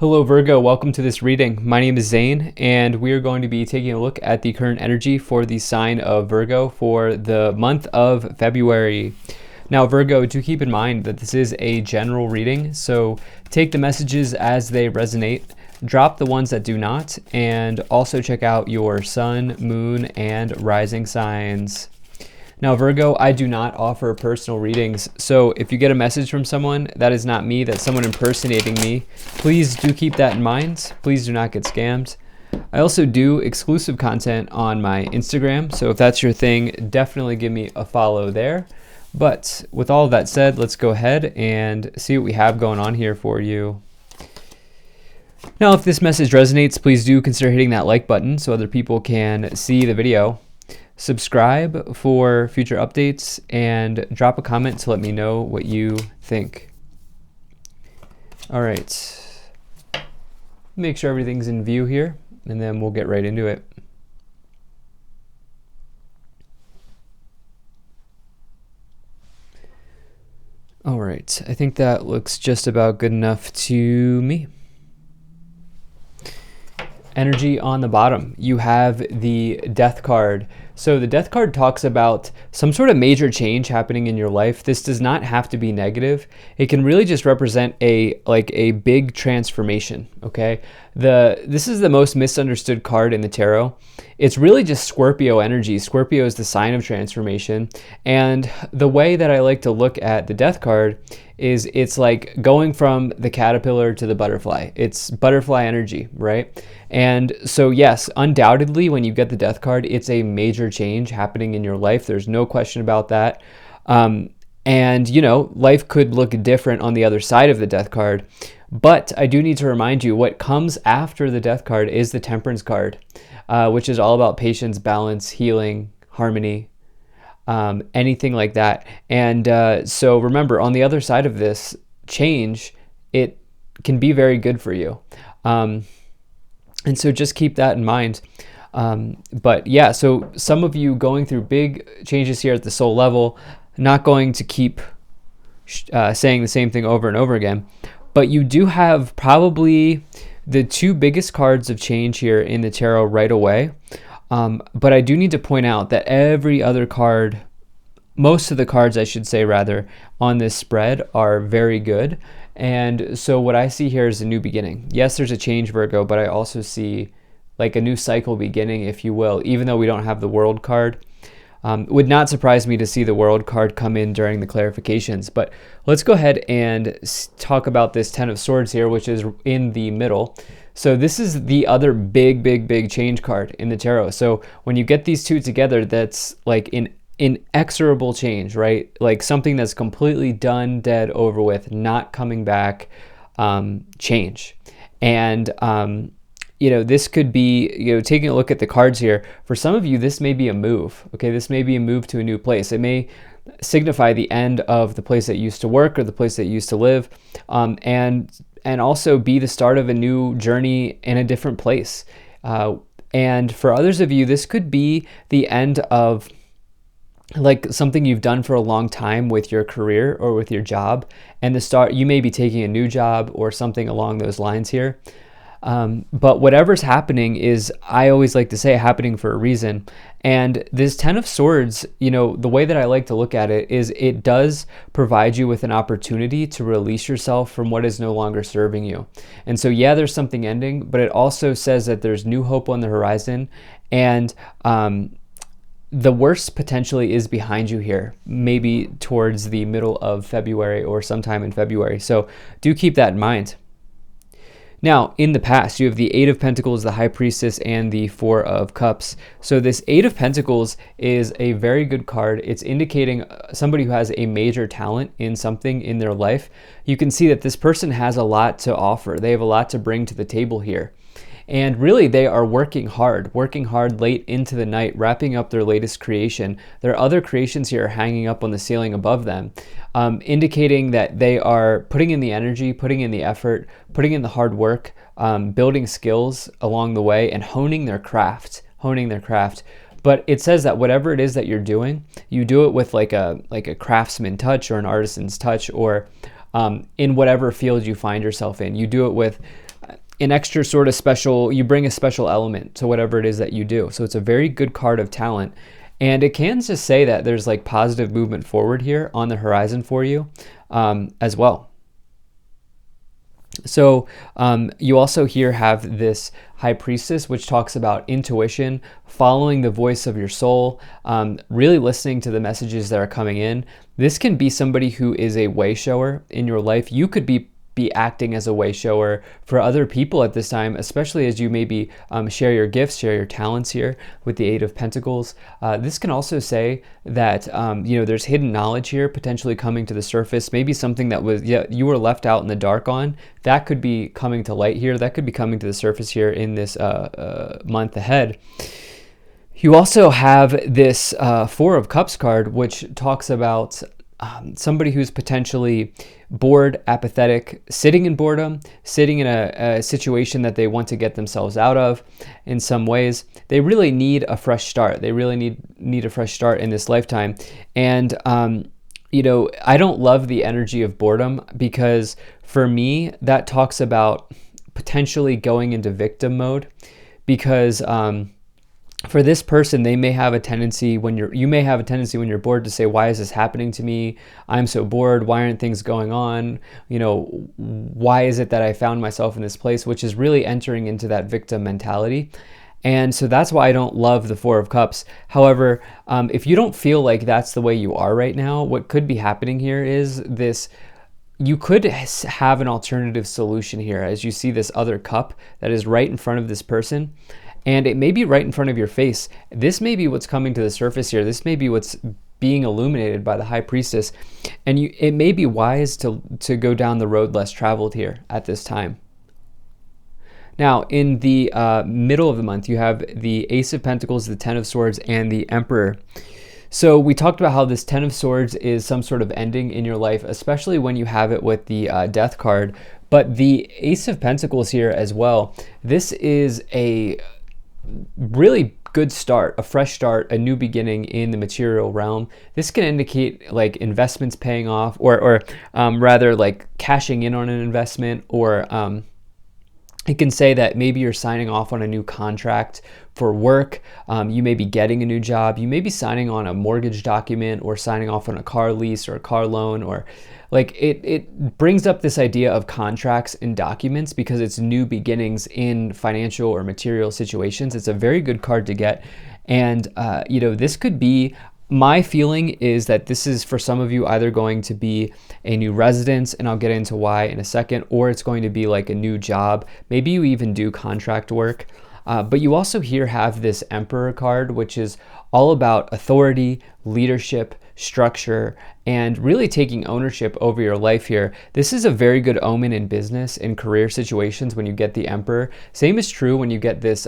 Hello Virgo, welcome to this reading. My name is Zane and we are going to be taking a look at the current energy for the sign of Virgo for the month of February. Now Virgo, do keep in mind that this is a general reading, so take the messages as they resonate, drop the ones that do not, and also check out your sun, moon, and rising signs. Now Virgo, I do not offer personal readings, so if you get a message from someone, that is not me, that's someone impersonating me. Please do keep that in mind. Please do not get scammed. I also do exclusive content on my Instagram, so if that's your thing, definitely give me a follow there. But with all of that said, let's go ahead and see what we have going on here for you. Now, if this message resonates, please do consider hitting that like button so other people can see the video. Subscribe for future updates and drop a comment to let me know what you think. All right, make sure everything's in view here and then we'll get right into it. All right, I think that looks just about good enough to me. Energy on the bottom, you have the Death card. So the Death card talks about some sort of major change happening in your life. This does not have to be negative. It can really just represent a big transformation, okay? This is the most misunderstood card in the tarot. It's really just Scorpio energy. Scorpio is the sign of transformation. And the way that I like to look at the Death card is it's like going from the caterpillar to the butterfly. It's butterfly energy, right? And so yes, undoubtedly when you get the Death card, it's a major change happening in your life. There's no question about that. And you know, life could look different on the other side of the Death card. But I do need to remind you, what comes after the Death card is the Temperance card, which is all about patience, balance, healing, harmony, anything like that. And so remember, on the other side of this change, it can be very good for you. And so just keep that in mind. But yeah, so some of you going through big changes here at the soul level, not going to keep saying the same thing over and over again, but you do have probably the two biggest cards of change here in the tarot right away. But I do need to point out that every other card, most of the cards I should say rather, on this spread are very good. And so what I see here is a new beginning. Yes, there's a change, Virgo, but I also see like a new cycle beginning, if you will, even though we don't have the World card. Would not surprise me to see the World card come in during the clarifications. But let's go ahead and talk about this Ten of Swords here, which is in the middle. So this is the other big change card in the tarot. So when you get these two together, that's like an inexorable change, right? Like something that's completely done, dead, over with, not coming back, change. And you know, this could be, you know, taking a look at the cards here, for some of you this may be a move. Okay, this may be a move to a new place. It may signify the end of the place that you used to work or the place that you used to live, and also be the start of a new journey in a different place. And for others of you, this could be the end of like something you've done for a long time with your career or with your job, and the start, you may be taking a new job or something along those lines here. But whatever's happening is, I always like to say, happening for a reason. And this Ten of Swords, you know, the way that I like to look at it is it does provide you with an opportunity to release yourself from what is no longer serving you. And so, yeah, there's something ending, but it also says that there's new hope on the horizon. And, the worst potentially is behind you here, maybe towards the middle of February or sometime in February. So do keep that in mind. Now, in the past, you have the Eight of Pentacles, the High Priestess, and the Four of Cups. So this Eight of Pentacles is a very good card. It's indicating somebody who has a major talent in something in their life. You can see that this person has a lot to offer. They have a lot to bring to the table here. And really, they are working hard late into the night, wrapping up their latest creation. There are other creations here hanging up on the ceiling above them, indicating that they are putting in the energy, putting in the effort, putting in the hard work, building skills along the way, and honing their craft. But it says that whatever it is that you're doing, you do it with like a craftsman touch or an artisan's touch, or in whatever field you find yourself in. You do it with an extra sort of special, you bring a special element to whatever it is that you do. So it's a very good card of talent. And it can just say that there's like positive movement forward here on the horizon for you as well. So you also here have this High Priestess, which talks about intuition, following the voice of your soul, really listening to the messages that are coming in. This can be somebody who is a way shower in your life. You could be acting as a way shower for other people at this time, especially as you maybe share your gifts, share your talents here with the Eight of Pentacles. This can also say that there's hidden knowledge here potentially coming to the surface. Maybe something that was you were left out in the dark on, that could be coming to light here. That could be coming to the surface here in this month ahead. You also have this Four of Cups card, which talks about somebody who's potentially bored, apathetic, sitting in boredom, sitting in a situation that they want to get themselves out of in some ways. They really need a fresh start. They really need a fresh start in this lifetime. And, I don't love the energy of boredom, because for me, that talks about potentially going into victim mode, because for this person, they may have a tendency when you're bored to say, why is this happening to me? I'm so bored. Why aren't things going on? Why is it that I found myself in this place? Which is really entering into that victim mentality. And so that's why I don't love the Four of Cups. However, if you don't feel like that's the way you are right now, what could be happening here is this. You could have an alternative solution here, as you see this other cup that is right in front of this person. And it may be right in front of your face. This may be what's coming to the surface here. This may be what's being illuminated by the High Priestess. And it may be wise to go down the road less traveled here at this time. Now, in the middle of the month, you have the Ace of Pentacles, the Ten of Swords, and the Emperor. So we talked about how this Ten of Swords is some sort of ending in your life, especially when you have it with the Death card. But the Ace of Pentacles here as well, this is a really good start, a fresh start, a new beginning in the material realm. This can indicate like investments paying off, or rather like cashing in on an investment, or it can say that maybe you're signing off on a new contract for work. You may be getting a new job. You may be signing on a mortgage document, or signing off on a car lease or a car loan, or like it brings up this idea of contracts and documents because it's new beginnings in financial or material situations. It's a very good card to get. And, this could be, my feeling is that this is for some of you either going to be a new residence, and I'll get into why in a second, or it's going to be like a new job. Maybe you even do contract work. But you also here have this Emperor card, which is all about authority, leadership, structure, and really taking ownership over your life here. This is a very good omen in business and career situations when you get the Emperor. Same is true when you get this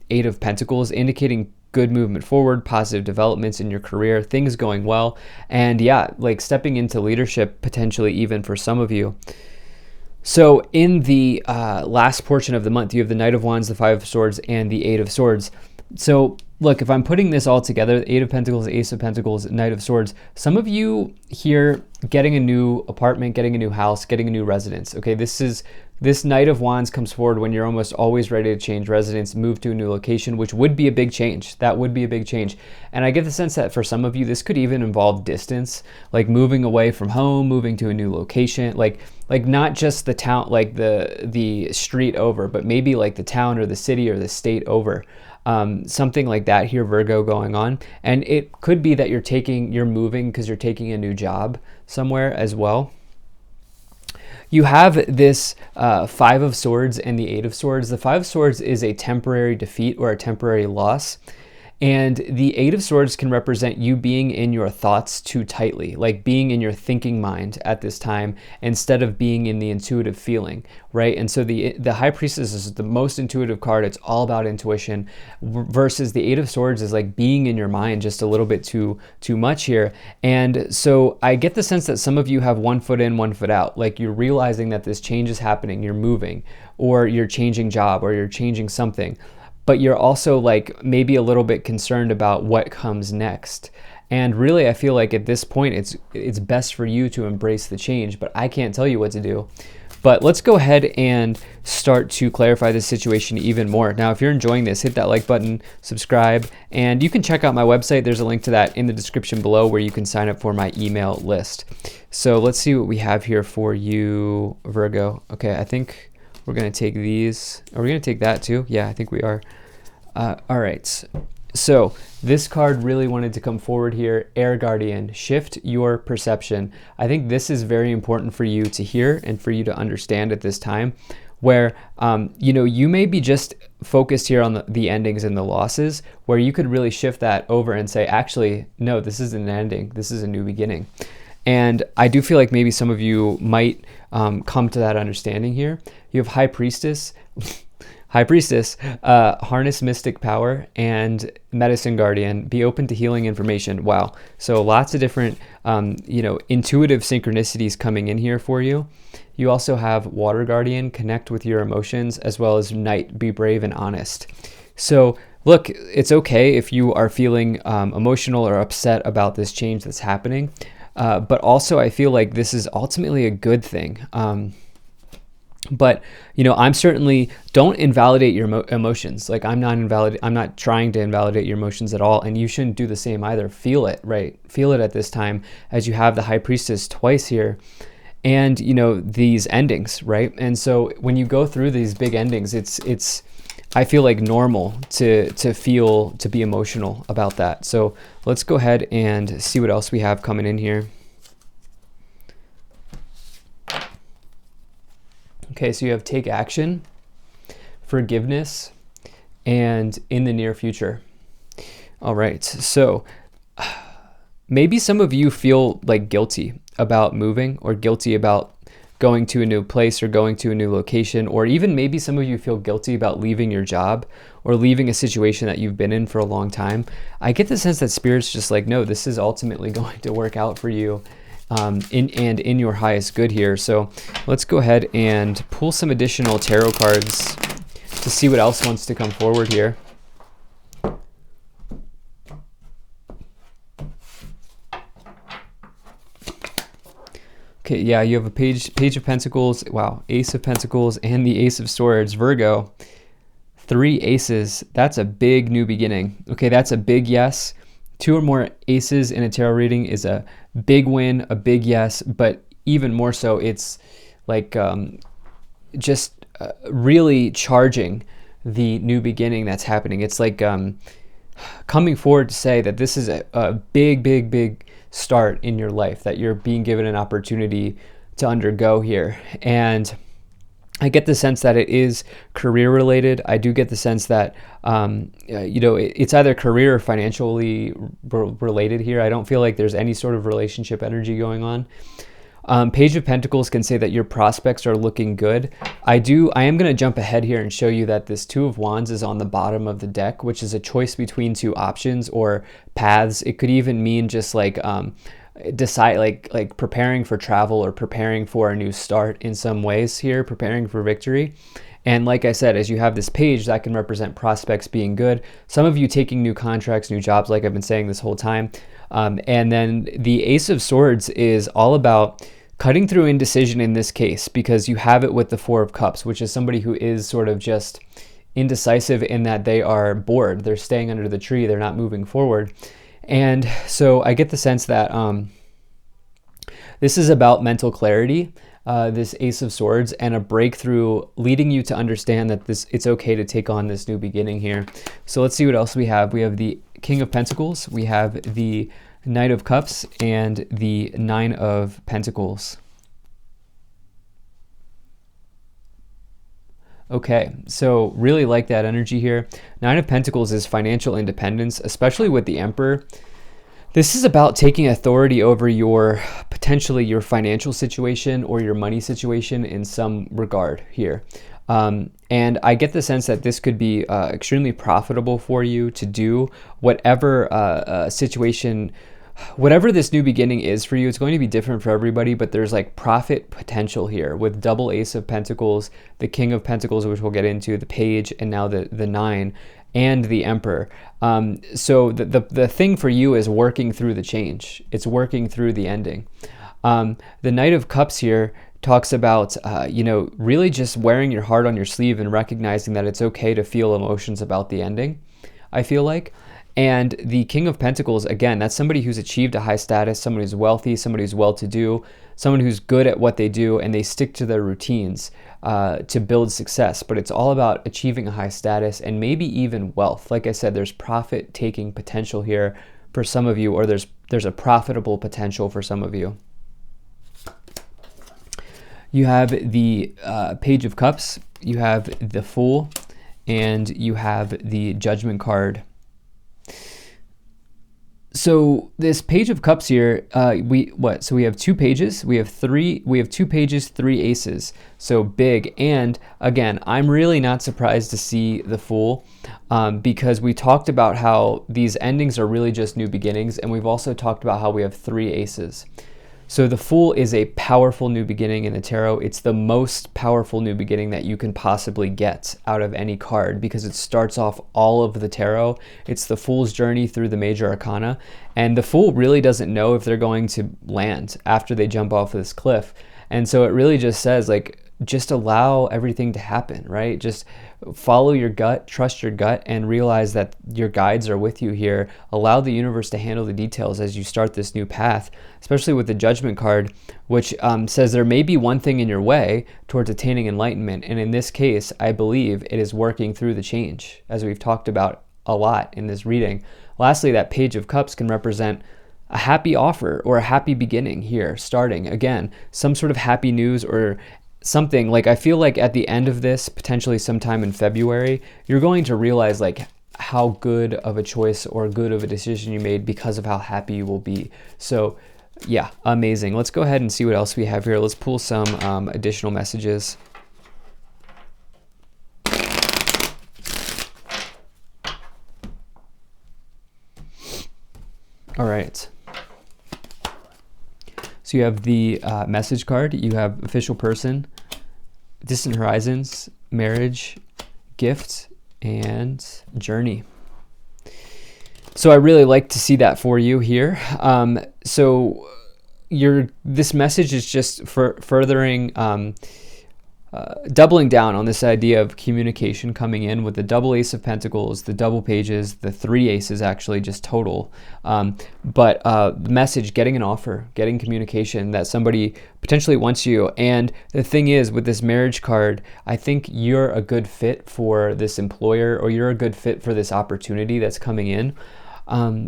Eight of Pentacles, indicating good movement forward, positive developments in your career, things going well, and like stepping into leadership potentially even for some of you. So in the last portion of the month, you have the Knight of Wands, the Five of Swords, and the Eight of Swords. So look, if I'm putting this all together, Eight of Pentacles, Ace of Pentacles, Knight of Swords, some of you here getting a new apartment, getting a new house, getting a new residence. Okay, this Knight of Wands comes forward when you're almost always ready to change residence, move to a new location, which would be a big change. That would be a big change. And I get the sense that for some of you, this could even involve distance, like moving away from home, moving to a new location, like not just the town, like the street over, but maybe like the town or the city or the state over. Something like that here, Virgo, going on. And it could be that you're moving because you're taking a new job somewhere as well. You have this Five of Swords and the Eight of Swords. The Five of Swords is a temporary defeat or a temporary loss. And the Eight of Swords can represent you being in your thoughts too tightly, like being in your thinking mind at this time instead of being in the intuitive feeling, right? And so the High Priestess is the most intuitive card. It's all about intuition, versus the Eight of Swords is like being in your mind just a little bit too much here. And so I get the sense that some of you have one foot in, one foot out, like you're realizing that this change is happening, you're moving, or you're changing job, or you're changing something. But you're also like maybe a little bit concerned about what comes next. And really, I feel like at this point, it's best for you to embrace the change, but I can't tell you what to do. But let's go ahead and start to clarify this situation even more. Now, if you're enjoying this, hit that like button, subscribe, and you can check out my website. There's a link to that in the description below where you can sign up for my email list. So let's see what we have here for you, Virgo. Okay, I think we're going to take these. Are we going to take that too? Yeah, I think we are. All right. So this card really wanted to come forward here. Air Guardian, shift your perception. I think this is very important for you to hear and for you to understand at this time, where you may be just focused here on the endings and the losses, where you could really shift that over and say, actually, no, this isn't an ending. This is a new beginning. And I do feel like maybe some of you might come to that understanding here. You have High Priestess. High Priestess, harness mystic power, and Medicine Guardian, be open to healing information. Wow. So lots of different, intuitive synchronicities coming in here for you. You also have Water Guardian, connect with your emotions, as well as Knight, be brave and honest. So look, it's okay if you are feeling emotional or upset about this change that's happening. But also I feel like this is ultimately a good thing. But I'm certainly, don't invalidate your emotions. Like I'm not trying to invalidate your emotions at all, and you shouldn't do the same either. Feel it, right? Feel it at this time as you have the High Priestess twice here, and these endings, right? And so when you go through these big endings, it's I feel like normal to be emotional about that. So let's go ahead and see what else we have coming in here. Okay, so you have take action, forgiveness, and in the near future. All right, so maybe some of you feel like guilty about moving, or guilty about going to a new place or going to a new location, or even maybe some of you feel guilty about leaving your job or leaving a situation that you've been in for a long time. I get the sense that Spirit's just like, no, this is ultimately going to work out for you. In your highest good here. So let's go ahead and pull some additional tarot cards to see what else wants to come forward here. Okay, yeah, you have a page of Pentacles, wow, Ace of Pentacles, and the Ace of Swords. Virgo, 3 aces. That's a big new beginning. Okay, that's a big yes. 2 or more aces in a tarot reading is a big win, a big yes, but even more so, it's like really charging the new beginning that's happening. It's like coming forward to say that this is a big start in your life, that you're being given an opportunity to undergo here. And I get the sense that it is career related. I do get the sense that, it's either career or financially related here. I don't feel like there's any sort of relationship energy going on. Page of Pentacles can say that your prospects are looking good. I am going to jump ahead here and show you that this 2 of Wands is on the bottom of the deck, which is a choice between 2 options or paths. It could even mean just like, decide like preparing for travel or preparing for a new start in some ways here, preparing for victory. And like I said, as you have this page, that can represent prospects being good. Some of you taking new contracts, new jobs, like I've been saying this whole time. And then the Ace of Swords is all about cutting through indecision in this case, because you have it with the 4 of Cups, which is somebody who is sort of just indecisive in that they are bored. They're staying under the tree. They're not moving forward. And so I get the sense that this is about mental clarity, this Ace of Swords, and a breakthrough leading you to understand that it's okay to take on this new beginning here. So let's see what else we have. We have the King of Pentacles, we have the Knight of Cups, and the 9 of Pentacles. Okay, so really like that energy here. 9 of Pentacles is financial independence, especially with the Emperor. This is about taking authority over potentially your financial situation or your money situation in some regard here. And I get the sense that this could be extremely profitable for you to do whatever situation, whatever this new beginning is for you. It's going to be different for everybody, but there's like profit potential here with double Ace of Pentacles, the King of Pentacles, which we'll get into, the Page, and now the 9, and the Emperor. So the thing for you is working through the change. It's working through the ending. The Knight of Cups here talks about, really just wearing your heart on your sleeve and recognizing that it's okay to feel emotions about the ending, I feel like. And the King of Pentacles, again, that's somebody who's achieved a high status, somebody who's wealthy, somebody who's well-to-do, someone who's good at what they do, and they stick to their routines to build success. But it's all about achieving a high status and maybe even wealth. Like I said, there's profit-taking potential here for some of you, or there's a profitable potential for some of you. You have the Page of Cups, you have the Fool, and you have the Judgment card. So this Page of Cups here, so we have 2 pages, we have 2 pages, 3 aces, so big. And again, I'm really not surprised to see the Fool, because we talked about how these endings are really just new beginnings, and we've also talked about how we have 3 aces. So the Fool is a powerful new beginning in the tarot. It's the most powerful new beginning that you can possibly get out of any card, because it starts off all of the tarot. It's the Fool's journey through the major arcana, and the Fool really doesn't know if they're going to land after they jump off this cliff. And so it really just says, like, just allow everything to happen, right? Just follow your gut, trust your gut, and realize that your guides are with you here. Allow the universe to handle the details as you start this new path, especially with the Judgment card, which says there may be one thing in your way towards attaining enlightenment. And in this case, I believe it is working through the change, as we've talked about a lot in this reading. Lastly, that Page of Cups can represent a happy offer or a happy beginning here, starting again, some sort of happy news or something. Like, I feel like at the end of this, potentially sometime in February, you're going to realize like how good of a choice or good of a decision you made because of how happy you will be. So yeah, amazing. Let's go ahead and see what else we have here. Let's pull some additional messages. All right. So you have the message card, you have official person, distant horizons, marriage, gift, and journey. So I really like to see that for you here. So this message is just furthering, doubling down on this idea of communication coming in with the double Ace of Pentacles, the double pages, the 3 aces actually just total. But the message, getting an offer, getting communication that somebody potentially wants you. And the thing is, with this marriage card, I think you're a good fit for this employer, or you're a good fit for this opportunity that's coming in.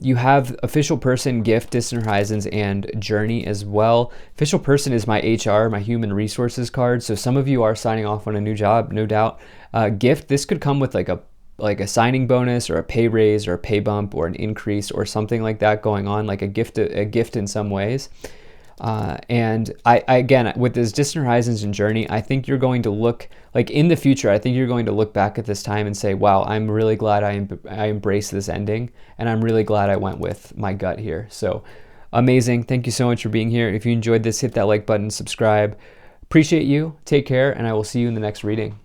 You have official person, gift, distant horizons, and journey as well. Official person is my HR, my human resources card. So some of you are signing off on a new job, no doubt. Gift, this could come with like a signing bonus or a pay raise or a pay bump or an increase or something like that going on, like a gift in some ways. And I again, with this distant horizons and journey, I think you're going to look like in the future, I think you're going to look back at this time and say, wow, I'm really glad I embraced this ending, and I'm really glad I went with my gut here. So amazing. Thank you so much for being here. If you enjoyed this, hit that like button, subscribe. Appreciate you. Take care, and I will see you in the next reading.